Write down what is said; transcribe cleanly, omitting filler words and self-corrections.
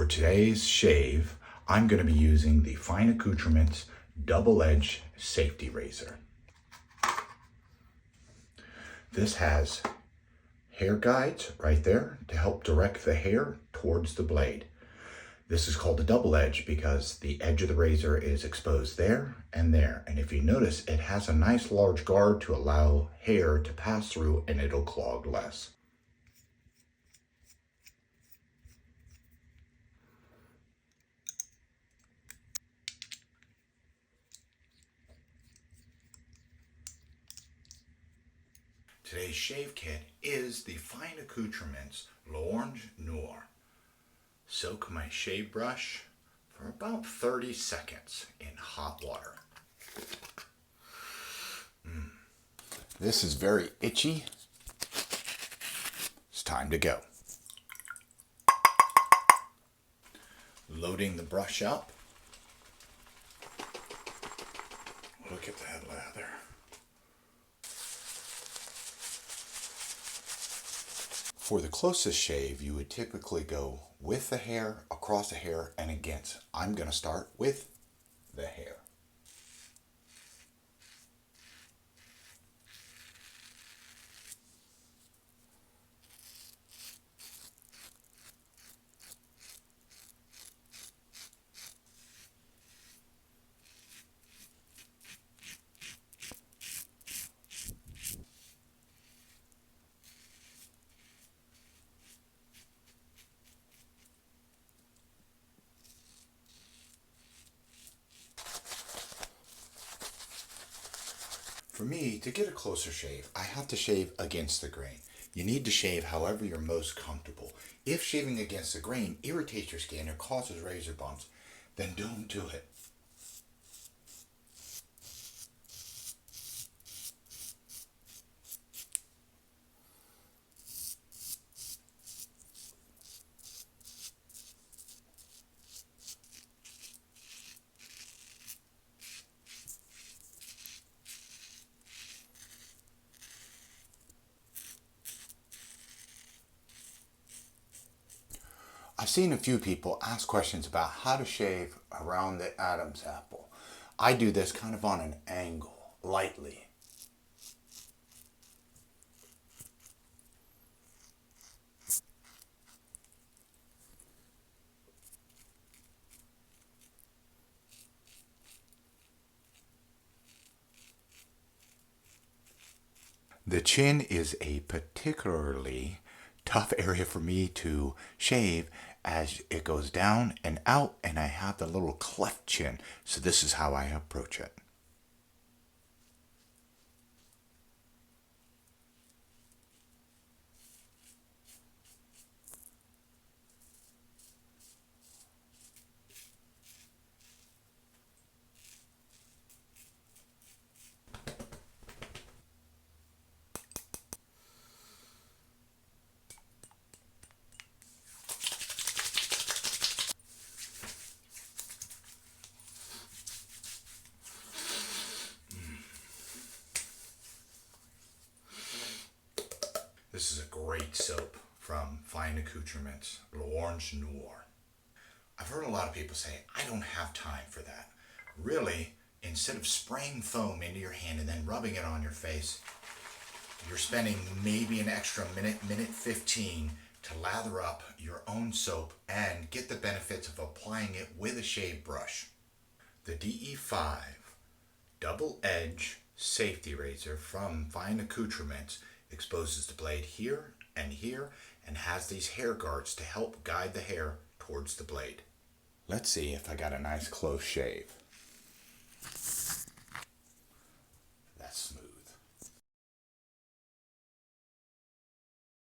For today's shave, I'm going to be using the Fine Accoutrements double-edged safety razor. This has hair guides right there to help direct the hair towards the blade. This is called a double edge because the edge of the razor is exposed there and there. And if you notice, it has a nice large guard to allow hair to pass through and it'll clog less. Today's shave kit is the Fine Accoutrements L'Orange Noir. Soak my shave brush for about 30 seconds in hot water. This is very itchy. It's time to go. Loading the brush up. Look at that lather. For the closest shave, you would typically go with the hair, across the hair, and against. I'm going to start with the hair. For me, to get a closer shave, I have to shave against the grain. You need to shave however you're most comfortable. If shaving against the grain irritates your skin or causes razor bumps, then don't do it. I've seen a few people ask questions about how to shave around the Adam's apple. I do this kind of on an angle, lightly. The chin is a particularly tough area for me to shave as it goes down and out, and I have the little cleft chin. So this is how I approach it. This is a great soap from Fine Accoutrements, L'Orange Noir. I've heard a lot of people say, I don't have time for that. Really, instead of spraying foam into your hand and then rubbing it on your face, you're spending maybe an extra minute, minute 15 to lather up your own soap and get the benefits of applying it with a shave brush. The DE5 double-edge safety razor from Fine Accoutrements exposes the blade here and has these hair guards to help guide the hair towards the blade. Let's see if I got a nice close shave.